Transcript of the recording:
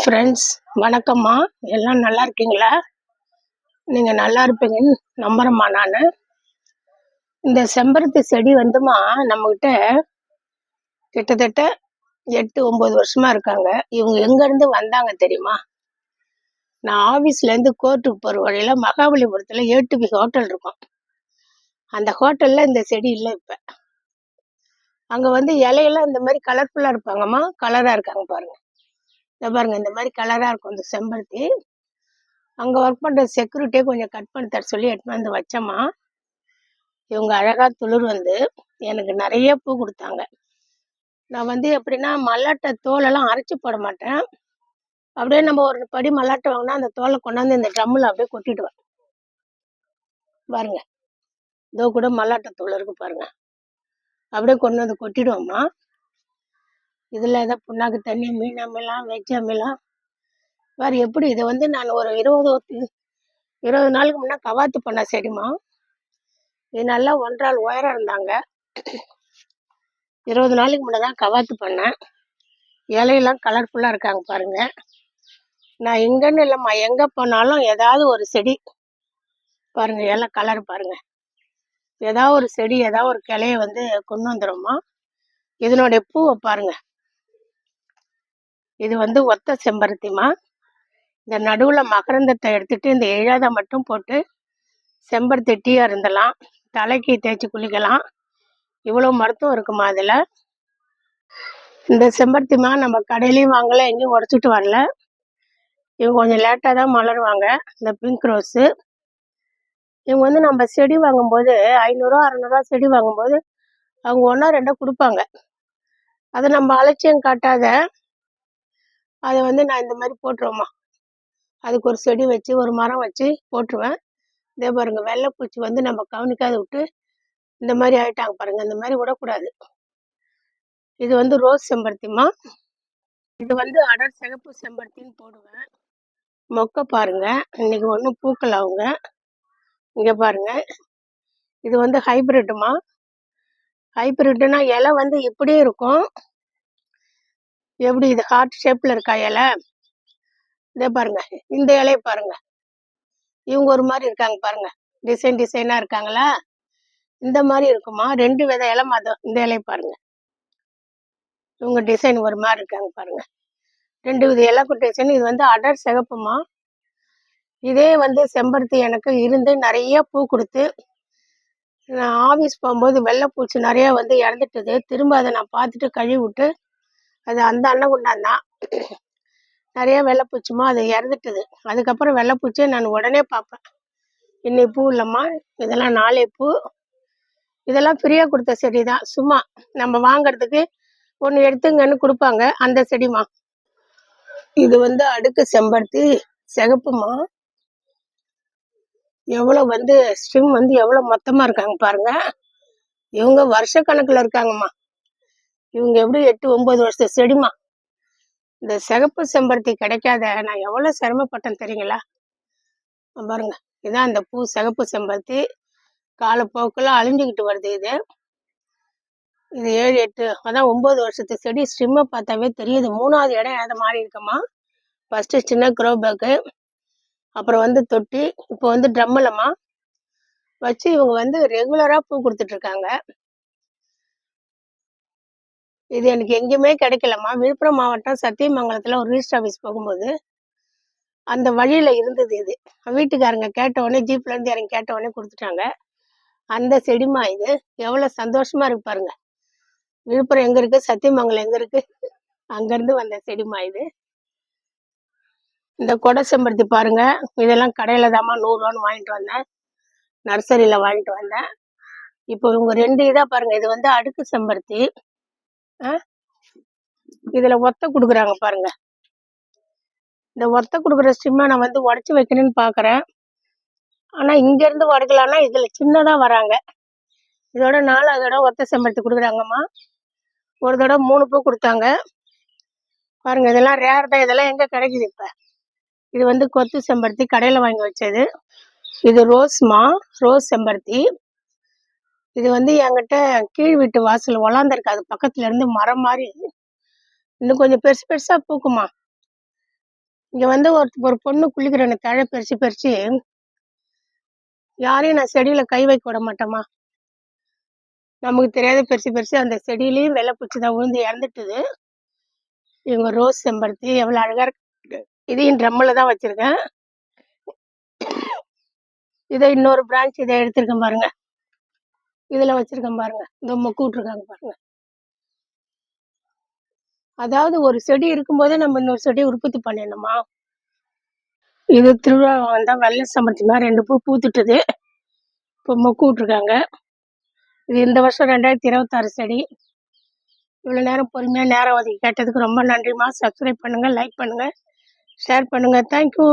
Friends, வணக்கம்மா. எல்லாம் நல்லா இருக்கீங்களா? நீங்கள் நல்லா இருப்பீங்கன்னு நம்புகிறேம்மா. நான் இந்த செம்பருத்தி செடி வந்துமா நம்மக்கிட்ட கிட்டத்தட்ட 8-9 வருஷமாக இருக்காங்க. இவங்க எங்கேருந்து வந்தாங்க தெரியுமா? நான் ஆஃபீஸ்லேருந்து கோர்ட்டுக்கு போகிற வழியில் மகாபலிபுரத்தில் ஏடிபி ஹோட்டல் இருக்கும். அந்த ஹோட்டலில் இந்த செடி இல்லை. இப்போ அங்கே வந்து இலையெல்லாம் இந்த மாதிரி கலர்ஃபுல்லாக இருப்பாங்கம்மா. கலராக இருக்காங்க பாருங்கள். இந்த பாருங்கள், இந்த மாதிரி கலராக இருக்கும் இந்த செம்பருத்தி. அங்கே ஒர்க் பண்ணுற செக்யூரிட்டியே கொஞ்சம் கட் பண்ணி தர சொல்லி எடுத்துன்னு வந்து வச்சோம்மா. இவங்க அழகாக துளிர் வந்து எனக்கு நிறைய பூ கொடுத்தாங்க. நான் வந்து எப்படின்னா மல்லாட்டை தோலெல்லாம் அரைச்சி போட மாட்டேன். அப்படியே நம்ம ஒரு படி மல்லாட்டை வாங்கினா அந்த தோலை கொண்டாந்து இந்த ட்ரம்மில் அப்படியே கொட்டிடுவேன். பாருங்க, இதோ கூட மல்லாட்டை தோல் இருக்கு பாருங்க. அப்படியே கொண்டு வந்து கொட்டிடுவோம்மா. இதில் ஏதோ புண்ணாக்கு தண்ணி, மீன் அமிலாம், வெஜ் அமிலாம் வேறு எப்படி. இதை வந்து நான் ஒரு 20 நாளுக்கு முன்னே கவாத்து பண்ண செடிமா. இது நல்லா 1 ஆள் உயரம் இருந்தாங்க. 20 நாளைக்கு முன்னே தான் கவாத்து பண்ணேன். இலையெல்லாம் கலர்ஃபுல்லாக இருக்காங்க பாருங்க. நான் எங்கன்னு இல்லைம்மா, எங்கே போனாலும் ஏதாவது ஒரு செடி பாருங்க, இலை கலர் பாருங்க. ஏதாவது ஒரு செடி ஏதாவது ஒரு கிளைய வந்து கொண்டு வந்துடும்மா. இதனுடைய பூவை பாருங்க. இது வந்து ஒத்த செம்பருத்திமா. இந்த நடுவில் மகரந்தத்தை எடுத்துட்டு இந்த இழாத மட்டும் போட்டு செம்பருத்தி டீயாக இருந்தலாம், தலைக்கு தேய்ச்சி குளிக்கலாம். இவ்வளோ மருத்துவம் இருக்குமா அதில். இந்த செம்பருத்திமா நம்ம கடையிலையும் வாங்கலை, எங்கேயும் உடச்சிட்டு வரல. இவங்க கொஞ்சம் லேட்டாக தான் மலருவாங்க. இந்த பிங்க் ரோஸு இவங்க வந்து நம்ம செடி வாங்கும்போது 500-600 செடி வாங்கும்போது அவங்க 1-2 கொடுப்பாங்க. அதை நம்ம அலட்சியம் காட்டாத அதை வந்து நான் இந்த மாதிரி போட்டுருவேம்மா. அதுக்கு ஒரு செடி வச்சு ஒரு மரம் வச்சு போட்டுருவேன். இதே பாருங்க, வெள்ளைப்பூச்சி வந்து நம்ம கவனிக்காத விட்டு இந்த மாதிரி ஆயிட்டாங்க பாருங்க. இந்த மாதிரி விடக்கூடாது. இது வந்து ரோஸ் செம்பருத்திமா. இது வந்து அடர் சிகப்பு செம்பருத்தின்னு போடுவேன். மொக்கை பாருங்க, இன்னைக்கு ஒன்றும் பூக்கள் அவங்க. இங்கே பாருங்க, இது வந்து ஹைபிரிட்டுமா. ஹைபிரிட்னா இலை வந்து இப்படியே இருக்கும். எப்படி இது ஹார்ட் ஷேப்பில் இருக்கா இலை. இதே பாருங்க, இந்த இலையை பாருங்க. இவங்க ஒரு மாதிரி இருக்காங்க பாருங்க, டிசைனாக இருக்காங்களா. இந்த மாதிரி இருக்குமா. 2 வித இலை மாதம். இந்த இலையை பாருங்க, இவங்க டிசைன் ஒரு மாதிரி இருக்காங்க பாருங்க. 2 வித இலை டிசைன். இது வந்து அடர் சிகப்புமா. இதே வந்து செம்பருத்தி எனக்கு இருந்து நிறைய பூ கொடுத்து நான் ஆஃபீஸ் போகும்போது வெள்ளைப்பூச்சி நிறையா வந்து இறந்துட்டுது. திரும்ப அதை நான் பார்த்துட்டு கழுவி விட்டு அது அந்த அன்னகுண்டான் நிறைய வெள்ளைப்பூச்சிமா அது இறந்துட்டுது. அதுக்கப்புறம் வெள்ளைப்பூச்சியை நான் உடனே பார்ப்பேன். இன்னைக்கு பூ இல்லைம்மா, இதெல்லாம் நாளை பூ. இதெல்லாம் ஃப்ரீயாக கொடுத்த செடி தான். சும்மா நம்ம வாங்கிறதுக்கு ஒன்று எடுத்துங்கன்னு கொடுப்பாங்க, அந்த செடிமா. இது வந்து அடுக்கு செம்பருத்தி சிகப்புமா. எவ்வளோ வந்து ஸ்ட்ரிம் வந்து எவ்வளோ மொத்தமாக இருக்காங்க பாருங்க. இவங்க வருஷக்கணக்கில் இருக்காங்கம்மா. இவங்க எப்படி 8-9 வருஷ செடிமா. இந்த சிகப்பு செம்பருத்தி கிடைக்காத நான் எவ்வளோ சிரமப்பட்டேன் தெரியுங்களா. பாருங்க, இதுதான் இந்த பூ சிகப்பு செம்பருத்தி. காலப்போக்கில் அழிஞ்சுக்கிட்டு வருது. இது 7-8 அதான் 9 வருஷத்து செடி. ஸ்ட்ரிம்மை பார்த்தாவே தெரியுது. 3வது இடம் அதை மாறி இருக்கம்மா. ஃபஸ்ட்டு சின்ன க்ரோ பேக்கு, அப்புறம் வந்து தொட்டி, இப்போ வந்து ட்ரம்மில்மா வச்சு இவங்க வந்து ரெகுலராக பூ கொடுத்துட்ருக்காங்க. இது எனக்கு எங்கேயுமே கிடைக்கலம்மா. விழுப்புரம் மாவட்டம் சத்தியமங்கலத்தில் ஒரு ரிஜிஸ்டர் ஆஃபீஸ் போகும்போது அந்த வழியில் இருந்தது. இது வீட்டுக்காரங்க கேட்டவுடனே, ஜீப்லேருந்து இறங்கி கேட்டவுடனே கொடுத்துட்டாங்க. அந்த செடிமா இது. எவ்வளோ சந்தோஷமாக இருக்கு பாருங்க. விழுப்புரம் எங்கே இருக்குது, சத்தியமங்கலம் எங்கே இருக்குது, அங்கேருந்து வந்த செடிமா இது. இந்த கொடை செம்பருத்தி பாருங்க. இதெல்லாம் கடையில் தாம்மா 100 ரூபான்னு வாங்கிட்டு வந்தேன், நர்சரியில் வாங்கிட்டு வந்தேன். இப்போ இவங்க 2 இதாக பாருங்க. இது வந்து அடுக்கு செம்பருத்தி. இதில் ஒத்த கொடுக்குறாங்க பாருங்க. இந்த ஒத்த கொடுக்குற ஸ்டிம்மை நான் வந்து உடச்சி வைக்கணும்னு பார்க்குறேன். ஆனால் இங்கேருந்து உடைக்கலான்னா இதில் சின்னதாக வராங்க. இதோட 4வது தடவை ஒத்த செம்பருத்தி கொடுக்குறாங்கம்மா. ஒரு தடவை 3 பூ கொடுத்தாங்க பாருங்க. இதெல்லாம் ரேர் தான். இதெல்லாம் எங்கே கிடைக்குது இப்போ. இது வந்து கொத்து செம்பருத்தி, கடையில் வாங்கி வச்சது. இது ரோஸ்மா, ரோஸ் செம்பருத்தி. இது வந்து என்கிட்ட கீழ் வீட்டு வாசல் ஒலாந்திருக்கு. அது பக்கத்துல இருந்து மரம் மாதிரி இன்னும் கொஞ்சம் பெருசு பெருசா பூக்குமா. இங்க வந்து ஒரு பொண்ணு குளிக்கிறேன்னு தழை பறிச்சு பறிச்சு யாரையும் நான் செடியில கை வைக்க விட மாட்டேம்மா. நமக்கு தெரியாத பெருசு பெருசு அந்த செடியிலயும் வெள்ளை பூச்சி தான் விழுந்து இறந்துட்டுது. இவங்க ரோஸ் செம்பருத்தி எவ்வளவு அழகா இருக்கு. இதையும் ட்ரம்மில் தான் வச்சிருக்கேன். இதை இன்னொரு பிரான்ச் இதை எடுத்திருக்கேன் பாருங்க. இதுல வச்சிருக்கேன் பாருங்க. இந்த மொக்கு விட்டுருக்காங்க பாருங்க. அதாவது ஒரு செடி இருக்கும்போதே நம்ம இன்னொரு செடியை உற்பத்தி பண்ணிடணுமா. இது திருவிழா வந்தா வெள்ளை செம்பருத்தி மாதிரி 2 பூ பூத்துட்டுது. இப்போ மொக்கு விட்டுருக்காங்க. இது இந்த வருஷம் 2026 செடி. இவ்வளோ நேரம் பொறுமையாக நேரம் ஒதுக்கி கேட்டதுக்கு ரொம்ப நன்றிம்மா. சப்ஸ்கிரைப் பண்ணுங்க, லைக் பண்ணுங்க, ஷேர் பண்ணுங்க. தேங்க்யூ.